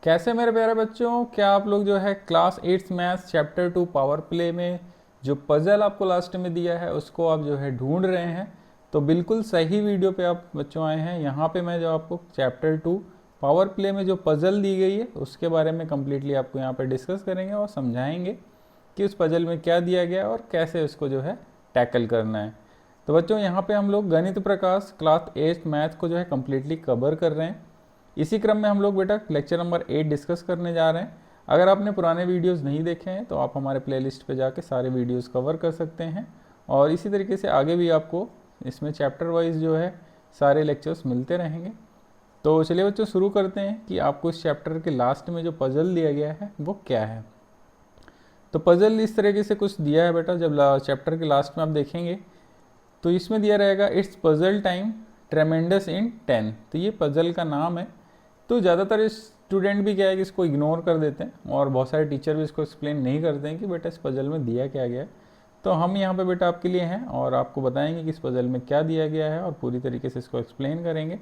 कैसे मेरे प्यारे बच्चों, क्या आप लोग जो है class 8 maths chapter 2 power play में जो पजल आपको लास्ट में दिया है उसको आप जो है ढूंढ रहे हैं। तो बिल्कुल सही वीडियो पे आप बच्चों आए हैं। यहाँ पे मैं जो आपको चैप्टर 2 पावर प्ले में जो पजल दी गई है उसके बारे में कम्प्लीटली आपको यहाँ पे डिस्कस करेंगे और समझाएंगे कि उस पजल में क्या दिया गया है और कैसे उसको जो है टैकल करना है। तो बच्चों यहाँ पे हम लोग गणित प्रकाश क्लास 8 मैथ को जो है कम्प्लीटली कवर कर रहे हैं। इसी क्रम में हम लोग बेटा लेक्चर नंबर 8 डिस्कस करने जा रहे हैं। अगर आपने पुराने वीडियोस नहीं देखे हैं तो आप हमारे प्लेलिस्ट पे जाके सारे वीडियोस कवर कर सकते हैं और इसी तरीके से आगे भी आपको इसमें चैप्टर वाइज जो है सारे लेक्चर्स मिलते रहेंगे। तो चलिए बच्चों शुरू करते हैं कि आपको इस चैप्टर के लास्ट में जो पजल दिया गया है वो क्या है। तो पजल इस तरीके से कुछ दिया है बेटा, जब चैप्टर के लास्ट में आप देखेंगे तो इसमें दिया रहेगा इट्स पजल टाइम ट्रेमेंडस इन 10। तो ये पजल का नाम है। तो ज़्यादातर स्टूडेंट भी क्या है कि इसको इग्नोर कर देते हैं और बहुत सारे टीचर भी इसको एक्सप्लेन नहीं करते हैं कि बेटा इस पजल में दिया क्या गया है। तो हम यहाँ पे बेटा आपके लिए हैं और आपको बताएंगे कि इस पजल में क्या दिया गया है और पूरी तरीके से इसको एक्सप्लेन करेंगे।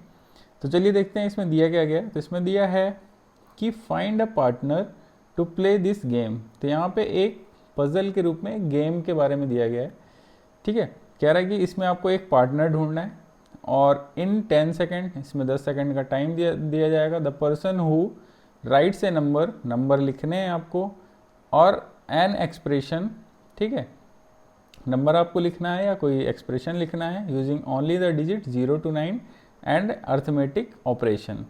तो चलिए देखते हैं इसमें दिया क्या गया है। तो इसमें दिया है कि find a partner to play this game. तो यहाँ पे एक पजल के रूप में गेम के बारे में दिया गया है। ठीक है, कह रहा है कि इसमें आपको एक पार्टनर ढूंढना है और इन 10 सेकेंड, इसमें 10 सेकेंड का टाइम दिया जाएगा। The person who writes a number लिखने हैं आपको और एन एक्सप्रेशन। ठीक है, नंबर आपको लिखना है या कोई एक्सप्रेशन लिखना है using only the digit 0 to 9 and arithmetic operation.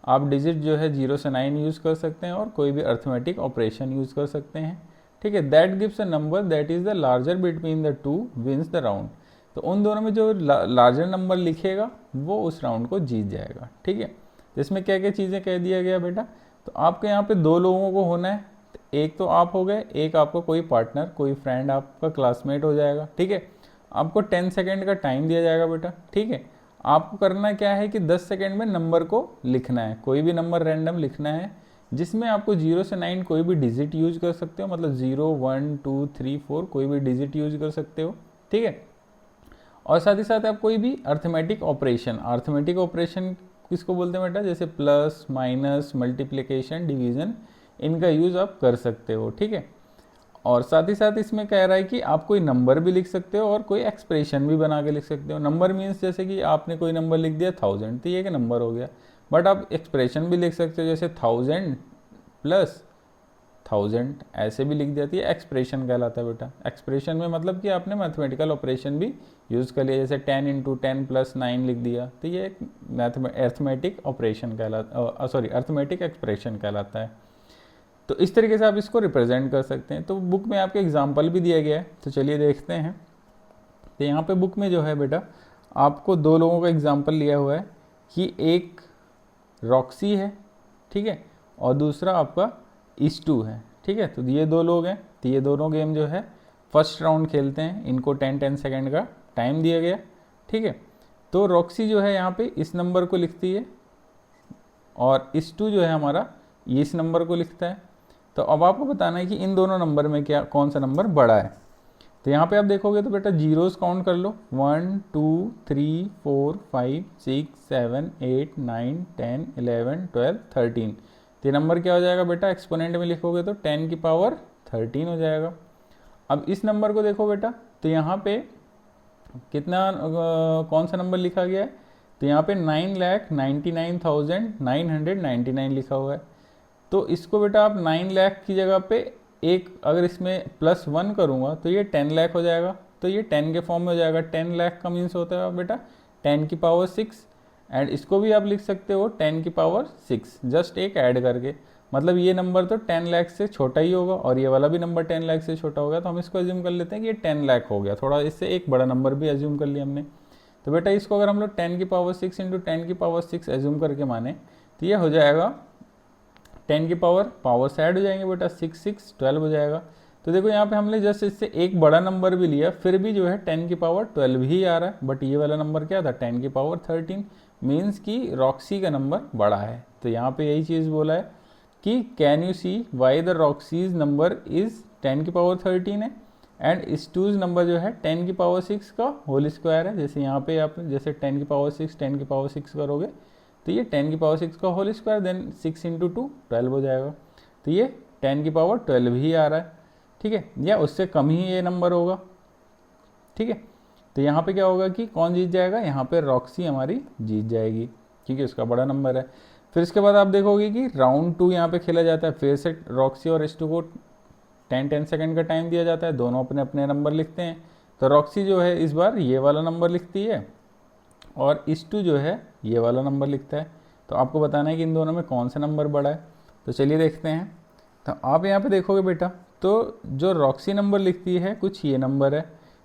आप डिजिट जो है 0 से 9 यूज़ कर सकते हैं और कोई भी अर्थमेटिक ऑपरेशन यूज़ कर सकते हैं। ठीक है, that gives a number that is the larger between the two wins the round. तो उन दोनों में जो लार्जर नंबर लिखेगा वो उस राउंड को जीत जाएगा। ठीक है, इसमें क्या क्या चीज़ें कह दिया गया बेटा। तो आपके यहाँ पे दो लोगों को होना है। तो एक तो आप हो गए, एक आपको कोई पार्टनर, कोई फ्रेंड, आपका क्लासमेट हो जाएगा। ठीक है, आपको 10 सेकेंड का टाइम दिया जाएगा बेटा। ठीक है, आपको करना क्या है कि 10 सेकेंड में नंबर को लिखना है, कोई भी नंबर रैंडम लिखना है जिसमें आपको 0 से 9 कोई भी डिजिट यूज कर सकते हो, मतलब 0 1 2 3 4 कोई भी डिजिट यूज कर सकते हो। ठीक है, और साथ ही साथ आप कोई भी अर्थमेटिक ऑपरेशन किसको बोलते हैं बेटा, जैसे प्लस माइनस मल्टीप्लिकेशन डिवीजन, इनका यूज़ आप कर सकते हो। ठीक है, और साथ ही साथ इसमें कह रहा है कि आप कोई नंबर भी लिख सकते हो और कोई एक्सप्रेशन भी बना के लिख सकते हो। नंबर मीन्स जैसे कि आपने कोई नंबर लिख दिया 1000, तो ये एक नंबर हो गया। बट आप एक्सप्रेशन भी लिख सकते हो, जैसे 1000 प्लस 1000 ऐसे भी लिख दिया, तो ये एक्सप्रेशन कहलाता है बेटा। एक्सप्रेशन में मतलब कि आपने मैथमेटिकल ऑपरेशन भी यूज़ कर लिया, जैसे 10 × 10 + 9 लिख दिया, तो ये एक अर्थमेटिक ऑपरेशन कहलाता, अर्थमेटिक एक्सप्रेशन कहलाता है। तो इस तरीके से आप इसको रिप्रेजेंट कर सकते हैं। तो बुक में आपके एग्जाम्पल भी दिया गया है, तो चलिए देखते हैं। तो यहाँ पे बुक में जो है बेटा आपको दो लोगों का एग्जाम्पल लिया हुआ है कि एक रॉक्सी है, ठीक है, और दूसरा आपका ईस्टू है। ठीक है, तो ये दो लोग हैं। तो ये दोनों गेम जो है फर्स्ट राउंड खेलते हैं, इनको 10 सेकेंड का टाइम दिया गया। ठीक है, तो रॉक्सी जो है यहाँ पे इस नंबर को लिखती है और ईस्टू जो है हमारा इस नंबर को लिखता है। तो अब आपको बताना है कि इन दोनों नंबर में क्या कौन सा नंबर बड़ा है। तो यहाँ पे आप देखोगे तो बेटा जीरोस काउंट कर लो, 1 2 3 4 5 6 7 8 9 10 11 12 13। तो ये नंबर क्या हो जाएगा बेटा, एक्सपोनेंट में लिखोगे तो 10 की पावर 13 हो जाएगा। अब इस नंबर को देखो बेटा, तो यहाँ पे कितना कौन सा नंबर लिखा गया है, तो यहाँ पे 9,99,999 लिखा हुआ है। तो इसको बेटा आप 9 लाख की जगह पे एक अगर इसमें +1 करूँगा तो ये 10 लाख हो जाएगा। तो ये 10 के फॉर्म में हो जाएगा। 10 लाख का मीन्स होता है बेटा 10 की पावर 6, एंड इसको भी आप लिख सकते हो 10 की पावर 6, जस्ट एक ऐड करके। मतलब ये नंबर तो 10 लाख से छोटा ही होगा और ये वाला भी नंबर 10 लाख से छोटा होगा। तो हम इसको एज्यूम कर लेते हैं कि ये 10 लाख हो गया, थोड़ा इससे एक बड़ा नंबर भी एज्यूम कर लिया हमने। तो बेटा इसको अगर हम लोग 10 की पावर 6 × 10 की पावर 6 एज्यूम करके माने तो ये हो जाएगा 10 की पावर से ऐड हो जाएंगे बेटा, 6 6 12 हो जाएगा। तो देखो यहाँ पे हमने जस्ट इससे एक बड़ा नंबर भी लिया, फिर भी जो है 10 की पावर 12 ही आ रहा है। बट ये वाला नंबर क्या था, 10 की पावर 13, मीन्स कि रॉक्सी का नंबर बड़ा है। तो यहाँ पे यही चीज़ बोला है कि can you see why the रॉक्सीज नंबर इज़ 10 की पावर 13 है एंड ईस्टूज नंबर जो है 10 की पावर 6 का होल स्क्वायर है। जैसे यहाँ पे आप जैसे 10 की पावर 6 10 की पावर 6 करोगे तो ये 10 की पावर 6 का होल स्क्वायर, देन 6 इंटू 2 12 हो जाएगा। तो ये 10 की पावर 12 ही आ रहा है, ठीक है, या उससे कम ही ये नंबर होगा, ठीक है। तो यहाँ पे क्या होगा कि कौन जीत जाएगा, यहाँ पे रॉक्सी हमारी जीत जाएगी क्योंकि उसका बड़ा नंबर है। फिर इसके बाद आप देखोगे कि राउंड 2 यहाँ पे खेला जाता है, फिर से रॉक्सी और S2 को 10 सेकंड का टाइम दिया जाता है, दोनों अपने अपने नंबर लिखते हैं। तो रॉक्सी जो है इस बार ये वाला नंबर लिखती है और S2 जो है ये वाला नंबर लिखता है। तो आपको बताना है कि इन दोनों में कौन सा नंबर बड़ा है। तो चलिए देखते हैं। तो आप यहाँ पे देखोगे बेटा, तो जो रॉक्सी नंबर लिखती है कुछ ये नंबर है,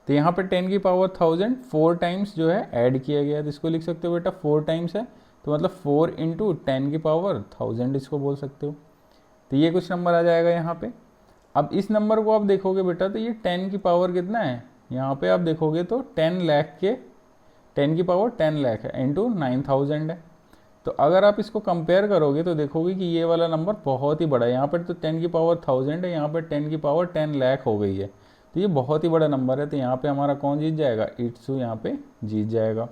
तो यहाँ पे 10 की पावर 1000 4 टाइम्स जो है ऐड किया गया है, तो इसको लिख सकते हो बेटा 4 टाइम्स है, तो मतलब 4 इंटू 10 की पावर 1000 इसको बोल सकते हो। तो ये कुछ नंबर आ जाएगा यहाँ पे। अब इस नंबर को आप देखोगे बेटा, तो ये 10 की पावर कितना है, यहाँ पे आप देखोगे तो 10 लाख के 10 की पावर 10 लाख है इंटू 9000 है। तो अगर आप इसको कंपेयर करोगे तो देखोगे कि ये वाला नंबर बहुत ही बड़ा है। यहाँ पर तो 10 की पावर 1000 है, यहाँ पर 10 की पावर 10 लाख हो गई है, तो ये बहुत ही बड़ा नंबर है। तो यहाँ पे हमारा कौन जीत जाएगा, S2 यहाँ पे जीत जाएगा।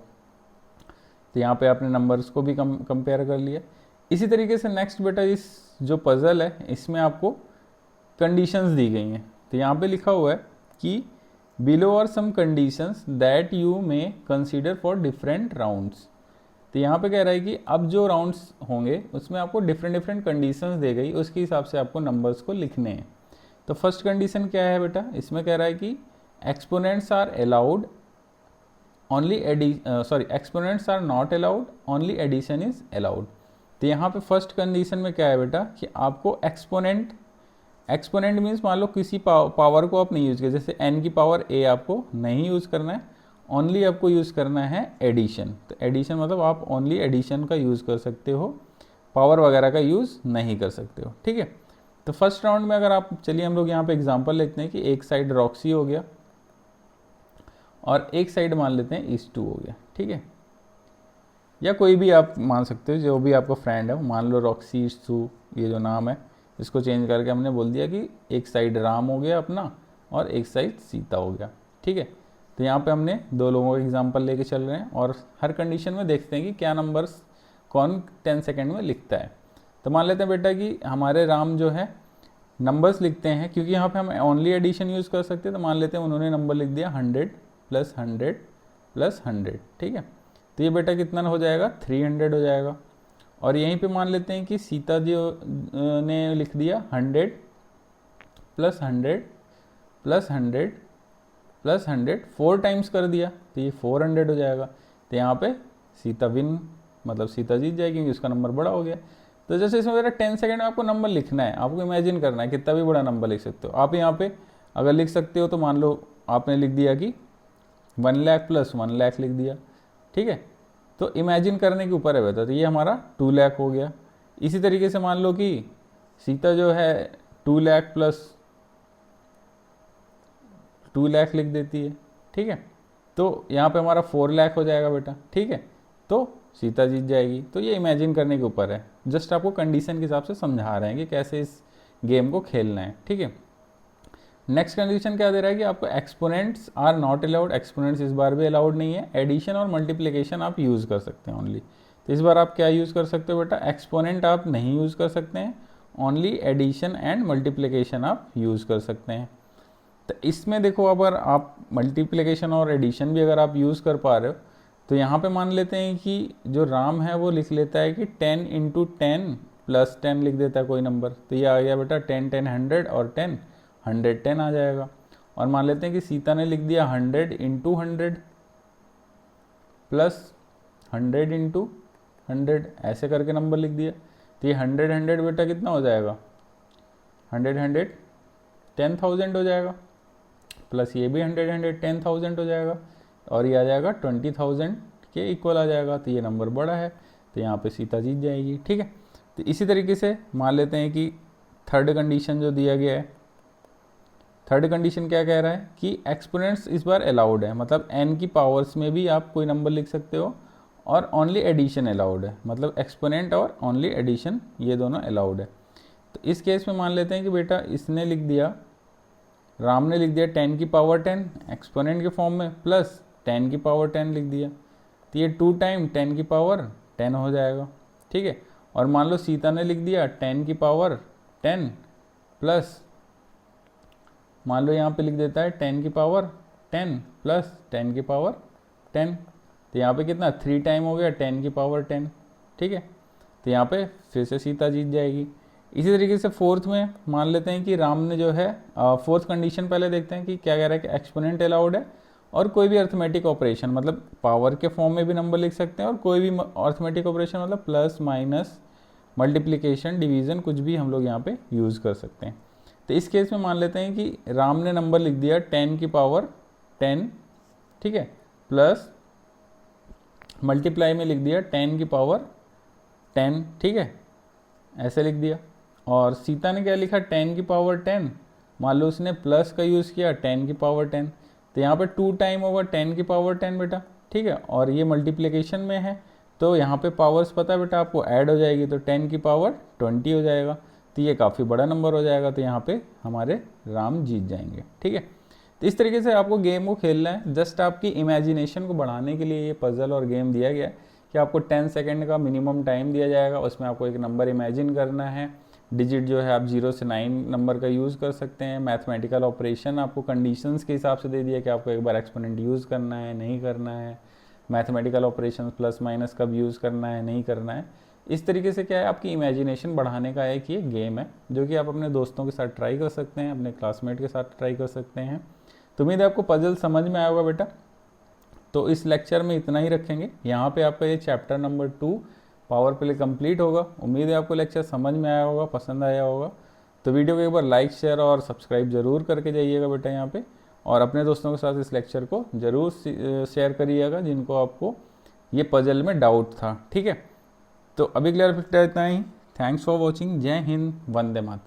तो यहाँ पे आपने नंबर्स को भी कंपेयर कर लिया। इसी तरीके से नेक्स्ट बेटा, इस जो पजल है इसमें आपको कंडीशंस दी गई हैं। तो यहाँ पे लिखा हुआ है कि below are some conditions that you may consider for different rounds. तो यहाँ पे कह रहा है कि अब जो राउंड्स होंगे उसमें आपको डिफरेंट कंडीशंस दे गई, उसके हिसाब से आपको नंबर्स को लिखने हैं। तो फर्स्ट कंडीशन क्या है बेटा, इसमें कह रहा है कि exponents are allowed only exponents are not allowed, only addition is allowed. तो यहाँ पे फर्स्ट कंडीशन में क्या है बेटा कि आपको एक्सपोनेंट मीन्स मान लो किसी पावर को आप नहीं यूज़ किया, जैसे n की पावर a आपको नहीं यूज़ करना है, ओनली आपको यूज़ करना है एडिशन। तो एडिशन मतलब आप ओनली एडिशन का यूज़ कर सकते हो, पावर वगैरह का यूज़ नहीं कर सकते हो, ठीक है। तो फर्स्ट राउंड में अगर आप, चलिए हम लोग यहाँ पे एग्जांपल लेते हैं कि एक साइड रॉक्सी हो गया और एक साइड मान लेते हैं S2 हो गया, ठीक है, या कोई भी आप मान सकते हो, जो भी आपका फ्रेंड है, मान लो रॉक्सी S2 ये जो नाम है इसको चेंज करके हमने बोल दिया कि एक साइड राम हो गया अपना और एक साइड सीता हो गया, ठीक है। तो यहाँ पे हमने दो लोगों का एग्जांपल लेके चल रहे हैं और हर कंडीशन में देखते हैं कि क्या नंबर्स कौन 10 सेकंड में लिखता है। तो मान लेते हैं बेटा कि हमारे राम जो है नंबर्स लिखते हैं, क्योंकि यहाँ पे हम ओनली एडिशन यूज़ कर सकते हैं, तो मान लेते हैं उन्होंने नंबर लिख दिया 100 + 100 + 100, ठीक है। तो ये बेटा कितना हो जाएगा, 300 हो जाएगा। और यहीं पे मान लेते हैं कि सीता जी ने लिख दिया 100 + 100 + 100 + 100 4 टाइम्स कर दिया, तो ये 400 हो जाएगा। तो यहाँ पे सीता विन, मतलब सीता जीत जाएगी क्योंकि उसका नंबर बड़ा हो गया। तो जैसे इसमें मेरा 10 सेकंड में आपको नंबर लिखना है, आपको इमेजिन करना है, कितना भी बड़ा नंबर लिख सकते हो आप। यहाँ पे अगर लिख सकते हो तो मान लो आपने लिख दिया कि 1 लाख + 1 लाख लिख दिया, ठीक है। तो इमेजिन करने के ऊपर है बेटा, तो ये हमारा 2 लाख हो गया। इसी तरीके से मान लो कि सीता जो है 2 लाख + 2 लाख लिख देती है, ठीक है। तो यहाँ पे हमारा 4 लाख हो जाएगा बेटा, ठीक है। तो सीता जीत जाएगी। तो ये इमेजिन करने के ऊपर है, जस्ट आपको कंडीशन के हिसाब से समझा रहे हैं कि कैसे इस गेम को खेलना है, ठीक है। नेक्स्ट कंडीशन क्या दे रहा है कि आपको exponents are not allowed, exponents इस बार भी अलाउड नहीं है। एडिशन और मल्टीप्लिकेशन आप यूज़ कर सकते हैं ओनली। तो इस बार आप क्या यूज़ कर सकते हो बेटा, एक्सपोनेंट आप नहीं यूज़ कर सकते हैं, ओनली एडिशन एंड मल्टीप्लिकेशन आप यूज़ कर सकते हैं। तो इसमें देखो, अगर आप मल्टीप्लिकेशन और एडिशन भी अगर आप यूज़ कर पा रहे हो, तो यहाँ पे मान लेते हैं कि जो राम है वो लिख लेता है कि 10 × 10 + 10 लिख देता है कोई नंबर। तो ये आ गया बेटा 10 10 100 और 10 110 आ जाएगा। और मान लेते हैं कि सीता ने लिख दिया 100 × 100 + 100 × 100, ऐसे करके नंबर लिख दिया। तो ये 100 100 बेटा कितना हो जाएगा, 100 100 10,000 हो जाएगा, प्लस ये भी 100 100 10,000 हो जाएगा, और ये आ जाएगा 20,000 के इक्वल आ जाएगा। तो ये नंबर बड़ा है, तो यहाँ पे सीता जीत जाएगी, ठीक है। तो इसी तरीके से मान लेते हैं कि थर्ड कंडीशन जो दिया गया है, थर्ड कंडीशन क्या कह रहा है कि एक्सपोनेंट्स इस बार अलाउड है, मतलब n की पावर्स में भी आप कोई नंबर लिख सकते हो, और ओनली एडिशन अलाउड है, मतलब एक्सपोनेंट और ओनली एडिशन ये दोनों अलाउड है। तो इस केस में मान लेते हैं कि बेटा इसने लिख दिया, राम ने लिख दिया 10 की पावर 10 एक्सपोनेंट के फॉर्म में, प्लस 10 की पावर 10 लिख दिया। तो ये 2 टाइम 10 की पावर 10 हो जाएगा, ठीक है। और मान लो सीता ने लिख दिया 10 की पावर 10 प्लस, मान लो यहाँ पे लिख देता है 10 की पावर 10 प्लस 10 की पावर 10, तो यहाँ पे कितना 3 टाइम हो गया 10 की पावर 10, ठीक है। तो यहाँ पे फिर से सीता जीत जाएगी। इसी तरीके से फोर्थ में मान लेते हैं कि राम ने जो है, फोर्थ कंडीशन पहले देखते हैं कि क्या कह रहा है कि एक्सपोनेंट अलाउड है और कोई भी अर्थमेटिक ऑपरेशन, मतलब पावर के फॉर्म में भी नंबर लिख सकते हैं और कोई भी अर्थमेटिक ऑपरेशन मतलब प्लस माइनस मल्टीप्लिकेशन डिवीज़न कुछ भी हम लोग यहाँ पे यूज़ कर सकते हैं। तो इस केस में मान लेते हैं कि राम ने नंबर लिख दिया 10 की पावर 10, ठीक है, प्लस मल्टीप्लाई में लिख दिया 10 की पावर 10, ठीक है, ऐसे लिख दिया। और सीता ने क्या लिखा 10 की पावर 10, मान लो उसने प्लस का यूज़ किया 10 की पावर 10, तो यहाँ पे 2 टाइम होगा 10 की पावर 10 बेटा, ठीक है। और ये मल्टीप्लिकेशन में है तो यहाँ पे पावर्स पता है बेटा आपको ऐड हो जाएगी, तो 10 की पावर 20 हो जाएगा, तो ये काफ़ी बड़ा नंबर हो जाएगा, तो यहाँ पे हमारे राम जीत जाएंगे, ठीक है। तो इस तरीके से आपको गेम को खेलना है। जस्ट आपकी इमेजिनेशन को बढ़ाने के लिए ये पजल और गेम दिया गया है कि आपको 10 सेकेंड का मिनिमम टाइम दिया जाएगा, उसमें आपको एक नंबर इमेजिन करना है। डिजिट जो है आप 0 से 9 नंबर का यूज़ कर सकते हैं। मैथमेटिकल ऑपरेशन आपको कंडीशंस के हिसाब से दे दिया कि आपको एक बार एक्सपोनेंट यूज़ करना है, नहीं करना है। मैथमेटिकल ऑपरेशन प्लस माइनस कब यूज़ करना है, नहीं करना है। इस तरीके से क्या है आपकी इमेजिनेशन बढ़ाने का एक ये गेम है जो कि आप अपने दोस्तों के साथ ट्राई कर सकते हैं, अपने क्लासमेट के साथ ट्राई कर सकते हैं। तो उम्मीद है आपको पजल समझ में आया होगा बेटा। तो इस लेक्चर में इतना ही रखेंगे। यहाँ पे आपका ये chapter number 2 power play complete होगा। उम्मीद है आपको लेक्चर समझ में आया होगा, पसंद आया होगा। तो वीडियो को एक बार लाइक शेयर और सब्सक्राइब जरूर करके जाइएगा बेटा यहाँ पे, और अपने दोस्तों के साथ इस लेक्चर को ज़रूर शेयर करिएगा जिनको आपको ये पजल में डाउट था, ठीक है। तो अभी क्लियर इतना ही। Thanks for watching. जय हिंद, वंदे मातरम।